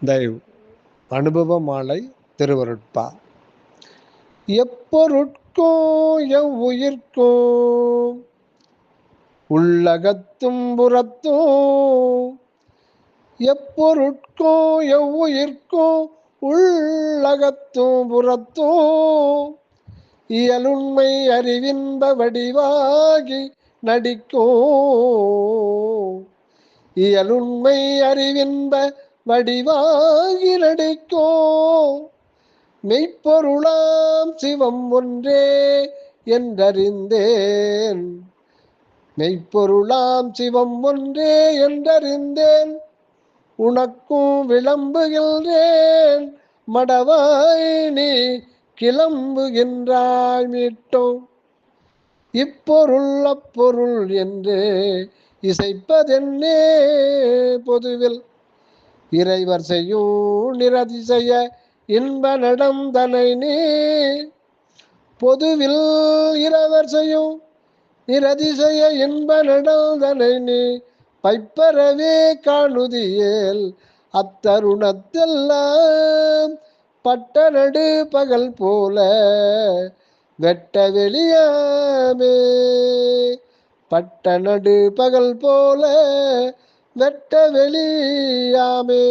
தயவு அனுபவ மாலை திருவருட்பா. எப்பொருட்கும் எவ்வுயிர்க்கும் உள்ளகத்தும் புறத்தும், எப்பொருட்கும் எவ்வுயிர்க்கும் உள்ளகத்தும் புறத்தும் இயலுண்மை அறிவின்ப வடிவாகி நடிக்கும், இயலுண்மை அறிவின்ப வடிவாகி நடிக்கும் மெய்ப்பொருளாம் சிவம் ஒன்றே என்றறிந்தேன், மெய்ப்பொருளாம் சிவம் ஒன்றே என்றறிந்தேன் உனக்கும் விளம்புகின்றேன் மடவாய் நீ கிளம்புகின்றாய் மீட்டோம். இப்பொருள் அப்பொருள் என்று இசைப்பதென்னே பொதுவில் இறைவர் செய்யும் நிரதிசய இன்ப நடம் தனை நீ, பொதுவில் இறைவர் செய்யும் நிரதிசய இன்ப நடம் தனை நீ பைப்பரவே காணுதியேல் அத்தருணத்தெல்லாம் பட்ட நடு பகல் போல வெட்ட வெளியாமே, பட்ட நடு பகல் போல வெட்ட வெளியாமே.